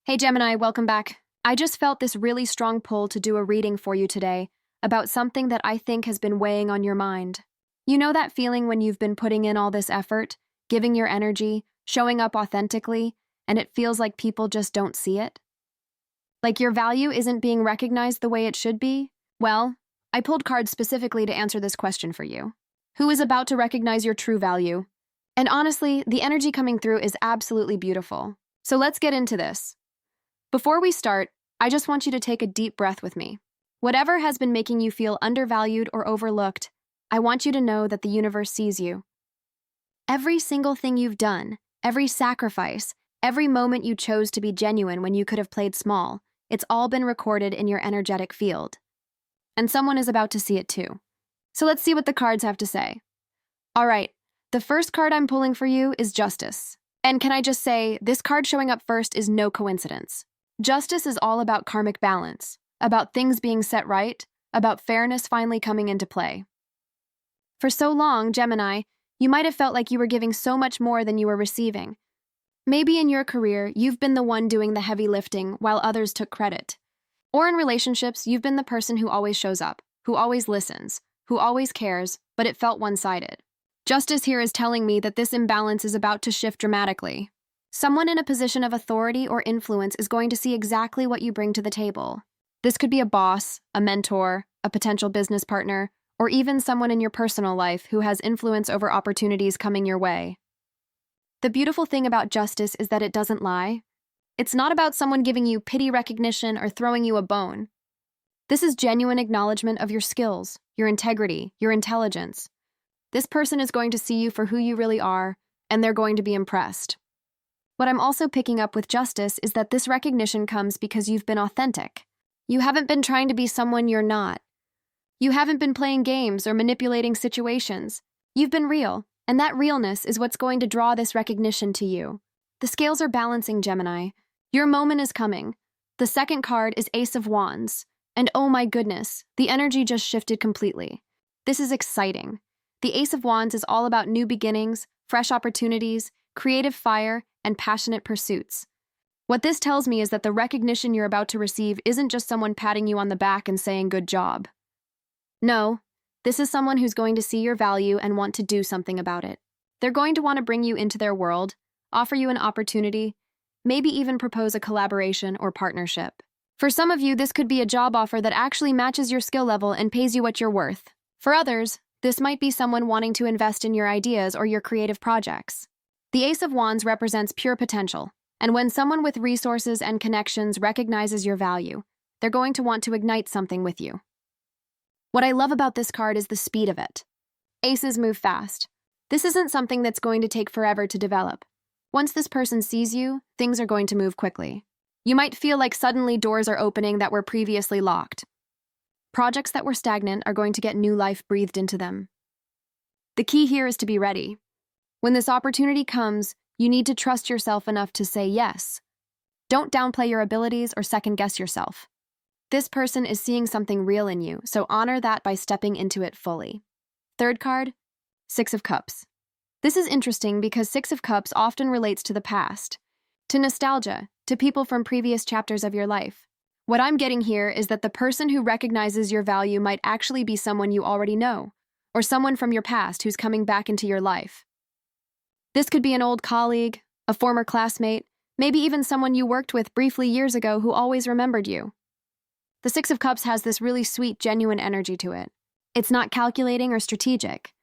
Hey Gemini, welcome back. I just felt this really strong pull to do a reading for you today about something that I think has been weighing on your mind. You know that feeling when you've been putting in all this effort, giving your energy, showing up authentically, and it feels like people just don't see it? Like your value isn't being recognized the way it should be? Well, I pulled cards specifically to answer this question for you. Who is about to recognize your true value? And honestly, the energy coming through is absolutely beautiful. So let's get into this. Before we start, I just want you to take a deep breath with me. Whatever has been making you feel undervalued or overlooked, I want you to know that the universe sees you. Every single thing you've done, every sacrifice, every moment you chose to be genuine when you could have played small, it's all been recorded in your energetic field. And someone is about to see it too. So let's see what the cards have to say. All right, the first card I'm pulling for you is Justice. And can I just say, this card showing up first is no coincidence. Justice is all about karmic balance, about things being set right, about fairness finally coming into play. For so long, Gemini, you might have felt like you were giving so much more than you were receiving. Maybe in your career, you've been the one doing the heavy lifting while others took credit. Or in relationships, you've been the person who always shows up, who always listens, who always cares, but it felt one-sided. Justice here is telling me that this imbalance is about to shift dramatically. Someone in a position of authority or influence is going to see exactly what you bring to the table. This could be a boss, a mentor, a potential business partner, or even someone in your personal life who has influence over opportunities coming your way. The beautiful thing about justice is that it doesn't lie. It's not about someone giving you pity recognition or throwing you a bone. This is genuine acknowledgement of your skills, your integrity, your intelligence. This person is going to see you for who you really are, and they're going to be impressed. What I'm also picking up with Justice is that this recognition comes because you've been authentic. You haven't been trying to be someone you're not. You haven't been playing games or manipulating situations. You've been real, and that realness is what's going to draw this recognition to you. The scales are balancing, Gemini. Your moment is coming. The second card is Ace of Wands, and oh my goodness, the energy just shifted completely. This is exciting. The Ace of Wands is all about new beginnings, fresh opportunities, creative fire, and passionate pursuits. What this tells me is that the recognition you're about to receive isn't just someone patting you on the back and saying good job. No, this is someone who's going to see your value and want to do something about it. They're going to want to bring you into their world, offer you an opportunity, maybe even propose a collaboration or partnership. For some of you, this could be a job offer that actually matches your skill level and pays you what you're worth. For others, this might be someone wanting to invest in your ideas or your creative projects. The Ace of Wands represents pure potential, and when someone with resources and connections recognizes your value, they're going to want to ignite something with you. What I love about this card is the speed of it. Aces move fast. This isn't something that's going to take forever to develop. Once this person sees you, things are going to move quickly. You might feel like suddenly doors are opening that were previously locked. Projects that were stagnant are going to get new life breathed into them. The key here is to be ready. When this opportunity comes, you need to trust yourself enough to say yes. Don't downplay your abilities or second-guess yourself. This person is seeing something real in you, so honor that by stepping into it fully. Third card, Six of Cups. This is interesting because Six of Cups often relates to the past, to nostalgia, to people from previous chapters of your life. What I'm getting here is that the person who recognizes your value might actually be someone you already know, or someone from your past who's coming back into your life. This could be an old colleague, a former classmate, maybe even someone you worked with briefly years ago who always remembered you. The Six of Cups has this really sweet, genuine energy to it. It's not calculating or strategic.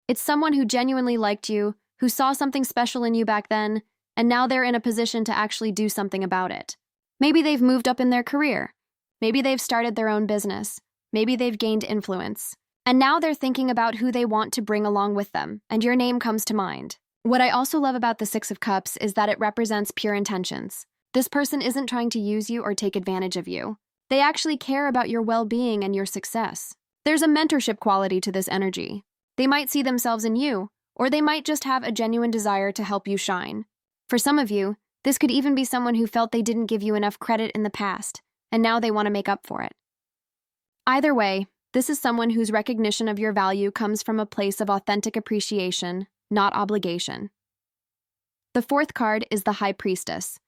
It's someone who genuinely liked you, who saw something special in you back then, and now they're in a position to actually do something about it. Maybe they've moved up in their career. Maybe they've started their own business. Maybe they've gained influence. And now they're thinking about who they want to bring along with them, and your name comes to mind. What I also love about the Six of Cups is that it represents pure intentions. This person isn't trying to use you or take advantage of you. They actually care about your well-being and your success. There's a mentorship quality to this energy. They might see themselves in you, or they might just have a genuine desire to help you shine. For some of you, this could even be someone who felt they didn't give you enough credit in the past, and now they want to make up for it. Either way, this is someone whose recognition of your value comes from a place of authentic appreciation, not obligation. The fourth card is the High Priestess.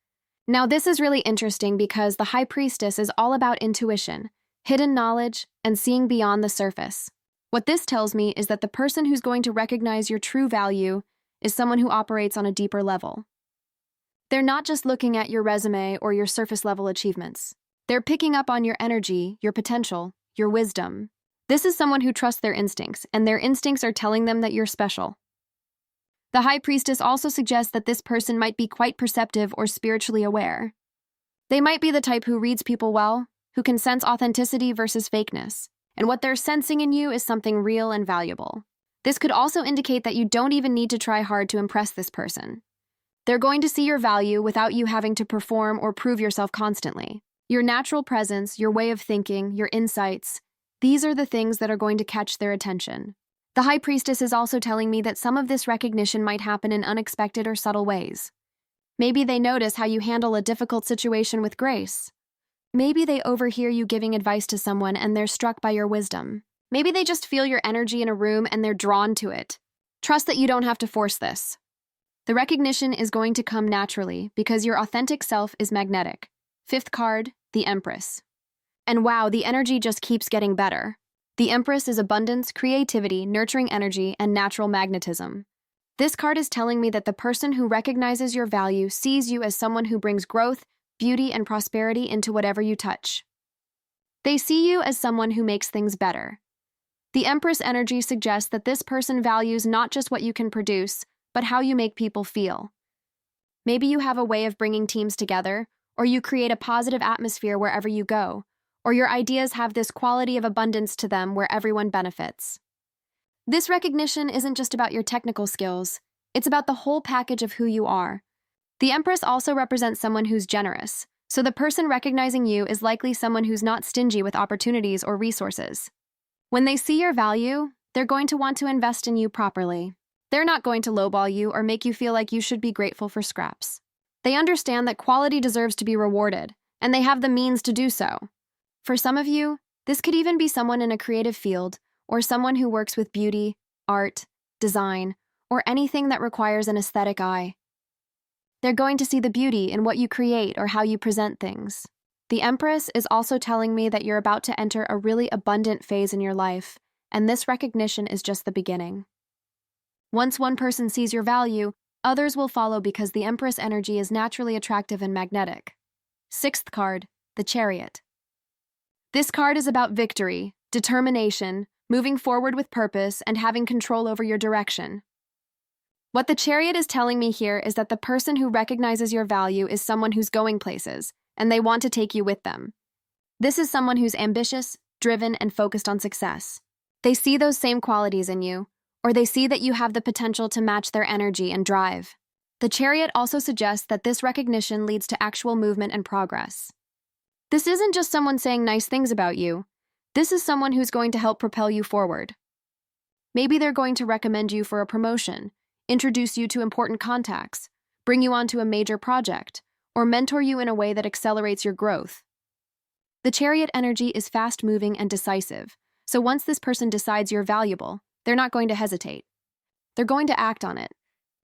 Now, this is really interesting because the High Priestess is all about intuition, hidden knowledge, and seeing beyond the surface. What this tells me is that the person who's going to recognize your true value is someone who operates on a deeper level. They're not just looking at your resume or your surface-level achievements. They're picking up on your energy, your potential, your wisdom. This is someone who trusts their instincts, and their instincts are telling them that you're special. The High Priestess also suggests that this person might be quite perceptive or spiritually aware. They might be the type who reads people well, who can sense authenticity versus fakeness, and what they're sensing in you is something real and valuable. This could also indicate that you don't even need to try hard to impress this person. They're going to see your value without you having to perform or prove yourself constantly. Your natural presence, your way of thinking, your insights, these are the things that are going to catch their attention. The High Priestess is also telling me that some of this recognition might happen in unexpected or subtle ways. Maybe they notice how you handle a difficult situation with grace. Maybe they overhear you giving advice to someone and they're struck by your wisdom. Maybe they just feel your energy in a room and they're drawn to it. Trust that you don't have to force this. The recognition is going to come naturally because your authentic self is magnetic. Fifth card, the Empress. And wow, the energy just keeps getting better. The Empress is abundance, creativity, nurturing energy, and natural magnetism. This card is telling me that the person who recognizes your value sees you as someone who brings growth, beauty, and prosperity into whatever you touch. They see you as someone who makes things better. The Empress energy suggests that this person values not just what you can produce, but how you make people feel. Maybe you have a way of bringing teams together, or you create a positive atmosphere wherever you go, or your ideas have this quality of abundance to them where everyone benefits. This recognition isn't just about your technical skills, it's about the whole package of who you are. The Empress also represents someone who's generous, so the person recognizing you is likely someone who's not stingy with opportunities or resources. When they see your value, they're going to want to invest in you properly. They're not going to lowball you or make you feel like you should be grateful for scraps. They understand that quality deserves to be rewarded, and they have the means to do so. For some of you, this could even be someone in a creative field or someone who works with beauty, art, design, or anything that requires an aesthetic eye. They're going to see the beauty in what you create or how you present things. The Empress is also telling me that you're about to enter a really abundant phase in your life, and this recognition is just the beginning. Once one person sees your value, others will follow because the Empress energy is naturally attractive and magnetic. Sixth card, the Chariot. This card is about victory, determination, moving forward with purpose, and having control over your direction. What the Chariot is telling me here is that the person who recognizes your value is someone who's going places, and they want to take you with them. This is someone who's ambitious, driven, and focused on success. They see those same qualities in you, or they see that you have the potential to match their energy and drive. The Chariot also suggests that this recognition leads to actual movement and progress. This isn't just someone saying nice things about you. This is someone who's going to help propel you forward. Maybe they're going to recommend you for a promotion, introduce you to important contacts, bring you onto a major project, or mentor you in a way that accelerates your growth. The Chariot energy is fast-moving and decisive, so once this person decides you're valuable, they're not going to hesitate. They're going to act on it.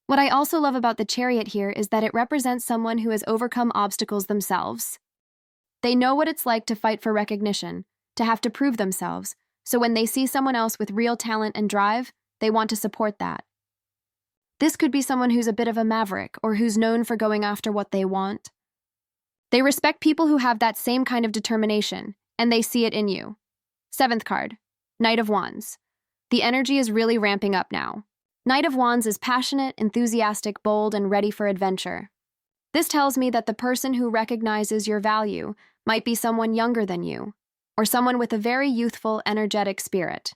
What I also love about the Chariot here is that it represents someone who has overcome obstacles themselves. They know what it's like to fight for recognition, to have to prove themselves, so when they see someone else with real talent and drive, they want to support that. This could be someone who's a bit of a maverick or who's known for going after what they want. They respect people who have that same kind of determination, and they see it in you. Seventh card, Knight of Wands. The energy is really ramping up now. Knight of Wands is passionate, enthusiastic, bold, and ready for adventure. This tells me that the person who recognizes your value might be someone younger than you, or someone with a very youthful, energetic spirit.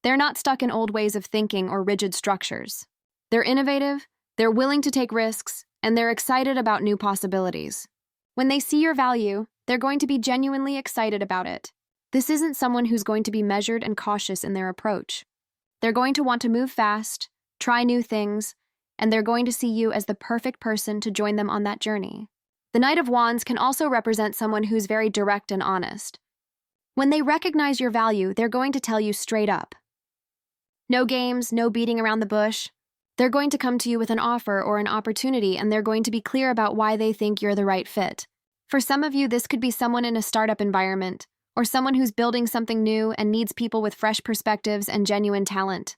They're not stuck in old ways of thinking or rigid structures. They're innovative, they're willing to take risks, and they're excited about new possibilities. When they see your value, they're going to be genuinely excited about it. This isn't someone who's going to be measured and cautious in their approach. They're going to want to move fast, try new things, and they're going to see you as the perfect person to join them on that journey. The Knight of Wands can also represent someone who's very direct and honest. When they recognize your value, they're going to tell you straight up. No games, no beating around the bush. They're going to come to you with an offer or an opportunity, and they're going to be clear about why they think you're the right fit. For some of you, this could be someone in a startup environment, or someone who's building something new and needs people with fresh perspectives and genuine talent.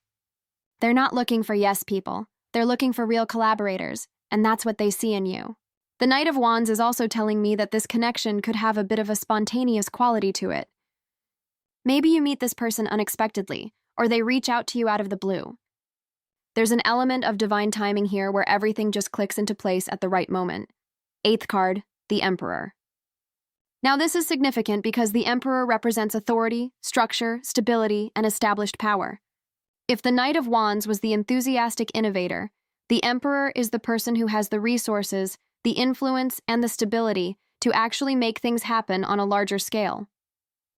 They're not looking for yes people. They're looking for real collaborators, and that's what they see in you. The Knight of Wands is also telling me that this connection could have a bit of a spontaneous quality to it. Maybe you meet this person unexpectedly, or they reach out to you out of the blue. There's an element of divine timing here where everything just clicks into place at the right moment. 8th card, the Emperor. Now this is significant because the Emperor represents authority, structure, stability, and established power. If the Knight of Wands was the enthusiastic innovator, the Emperor is the person who has the resources, the influence, and the stability to actually make things happen on a larger scale.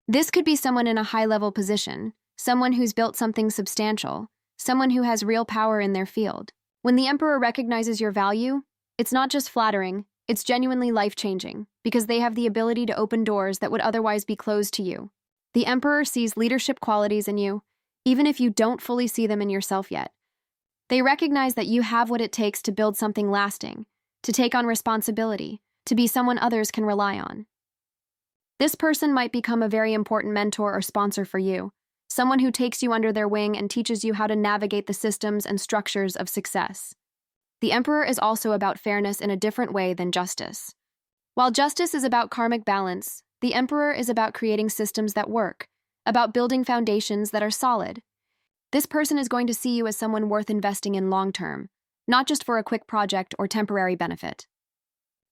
This could be someone in a high-level position, someone who's built something substantial, someone who has real power in their field. When the Emperor recognizes your value, it's not just flattering, it's genuinely life-changing, because they have the ability to open doors that would otherwise be closed to you. The Emperor sees leadership qualities in you, even if you don't fully see them in yourself yet. They recognize that you have what it takes to build something lasting, to take on responsibility, to be someone others can rely on. This person might become a very important mentor or sponsor for you, someone who takes you under their wing and teaches you how to navigate the systems and structures of success. The Emperor is also about fairness in a different way than justice. While justice is about karmic balance, the Emperor is about creating systems that work, about building foundations that are solid. This person is going to see you as someone worth investing in long-term, not just for a quick project or temporary benefit.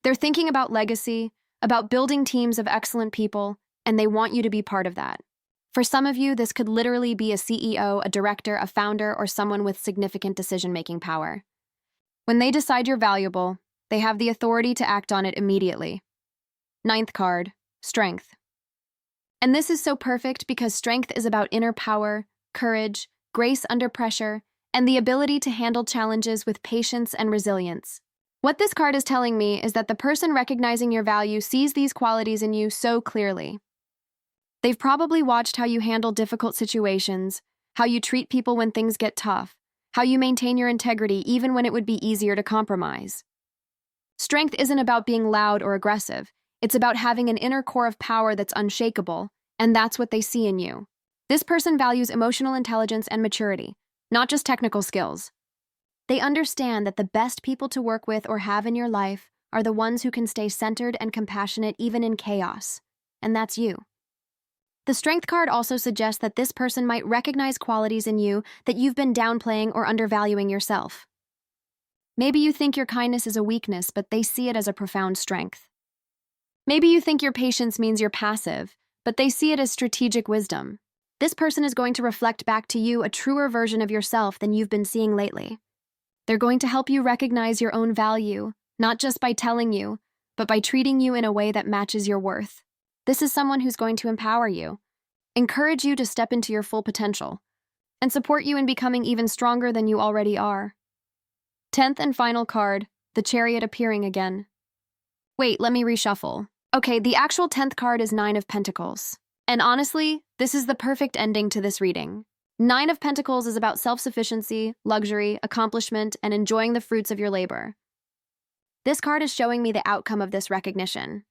They're thinking about legacy, about building teams of excellent people, and they want you to be part of that. For some of you, this could literally be a CEO, a director, a founder, or someone with significant decision-making power. When they decide you're valuable, they have the authority to act on it immediately. 9th card, Strength. And this is so perfect because strength is about inner power, courage, grace under pressure, and the ability to handle challenges with patience and resilience. What this card is telling me is that the person recognizing your value sees these qualities in you so clearly. They've probably watched how you handle difficult situations, how you treat people when things get tough, how you maintain your integrity even when it would be easier to compromise. Strength isn't about being loud or aggressive. It's about having an inner core of power that's unshakable, and that's what they see in you. This person values emotional intelligence and maturity, not just technical skills. They understand that the best people to work with or have in your life are the ones who can stay centered and compassionate even in chaos, and that's you. The Strength card also suggests that this person might recognize qualities in you that you've been downplaying or undervaluing yourself. Maybe you think your kindness is a weakness, but they see it as a profound strength. Maybe you think your patience means you're passive, but they see it as strategic wisdom. This person is going to reflect back to you a truer version of yourself than you've been seeing lately. They're going to help you recognize your own value, not just by telling you, but by treating you in a way that matches your worth. This is someone who's going to empower you, encourage you to step into your full potential, and support you in becoming even stronger than you already are. 10th and final card, the Chariot appearing again. Wait, let me reshuffle. Okay, the actual 10th card is 9 of Pentacles. And honestly, this is the perfect ending to this reading. 9 of Pentacles is about self-sufficiency, luxury, accomplishment, and enjoying the fruits of your labor. This card is showing me the outcome of this recognition.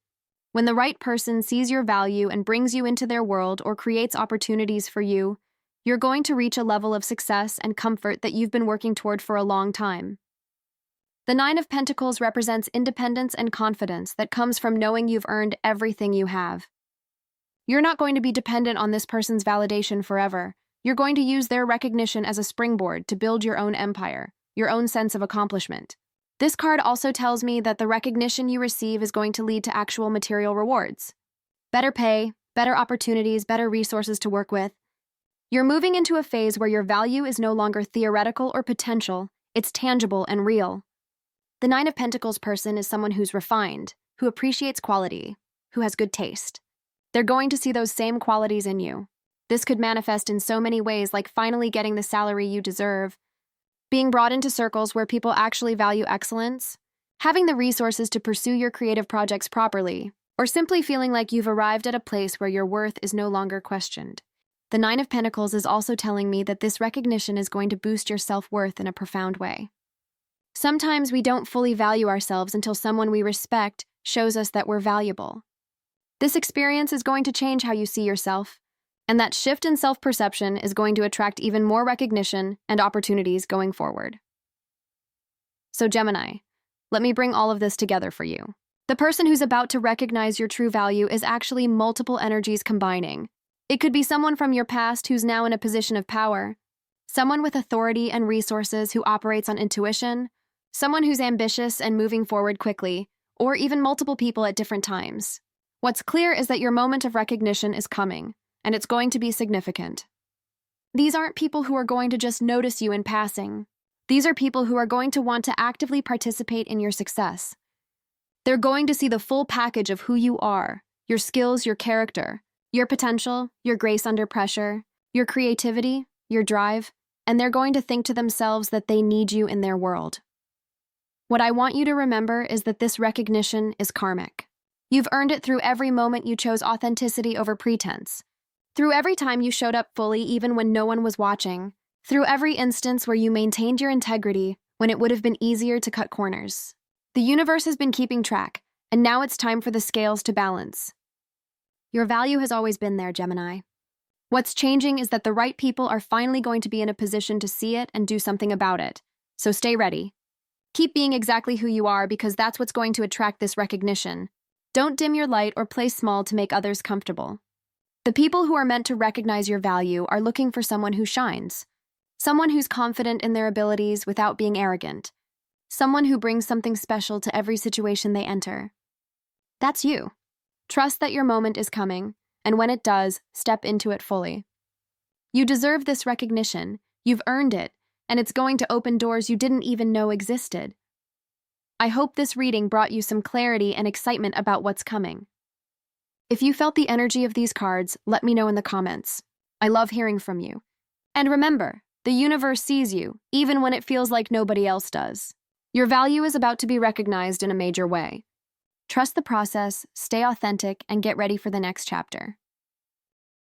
When the right person sees your value and brings you into their world or creates opportunities for you, you're going to reach a level of success and comfort that you've been working toward for a long time. The 9 of Pentacles represents independence and confidence that comes from knowing you've earned everything you have. You're not going to be dependent on this person's validation forever. You're going to use their recognition as a springboard to build your own empire, your own sense of accomplishment. This card also tells me that the recognition you receive is going to lead to actual material rewards. Better pay, better opportunities, better resources to work with. You're moving into a phase where your value is no longer theoretical or potential, it's tangible and real. The 9 of Pentacles person is someone who's refined, who appreciates quality, who has good taste. They're going to see those same qualities in you. This could manifest in so many ways, like finally getting the salary you deserve, being brought into circles where people actually value excellence, having the resources to pursue your creative projects properly, or simply feeling like you've arrived at a place where your worth is no longer questioned. The Nine of Pentacles is also telling me that this recognition is going to boost your self-worth in a profound way. Sometimes we don't fully value ourselves until someone we respect shows us that we're valuable. This experience is going to change how you see yourself, and that shift in self-perception is going to attract even more recognition and opportunities going forward. So Gemini, let me bring all of this together for you. The person who's about to recognize your true value is actually multiple energies combining. It could be someone from your past who's now in a position of power, someone with authority and resources who operates on intuition, someone who's ambitious and moving forward quickly, or even multiple people at different times. What's clear is that your moment of recognition is coming, and it's going to be significant. These aren't people who are going to just notice you in passing. These are people who are going to want to actively participate in your success. They're going to see the full package of who you are, your skills, your character, your potential, your grace under pressure, your creativity, your drive, and they're going to think to themselves that they need you in their world. What I want you to remember is that this recognition is karmic. You've earned it through every moment you chose authenticity over pretense, through every time you showed up fully even when no one was watching, through every instance where you maintained your integrity when it would have been easier to cut corners. The universe has been keeping track, and now it's time for the scales to balance. Your value has always been there, Gemini. What's changing is that the right people are finally going to be in a position to see it and do something about it. So stay ready. Keep being exactly who you are because that's what's going to attract this recognition. Don't dim your light or play small to make others comfortable. The people who are meant to recognize your value are looking for someone who shines, someone who's confident in their abilities without being arrogant, someone who brings something special to every situation they enter. That's you. Trust that your moment is coming, and when it does, step into it fully. You deserve this recognition, you've earned it, and it's going to open doors you didn't even know existed. I hope this reading brought you some clarity and excitement about what's coming. If you felt the energy of these cards, let me know in the comments. I love hearing from you. And remember, the universe sees you, even when it feels like nobody else does. Your value is about to be recognized in a major way. Trust the process, stay authentic, and get ready for the next chapter.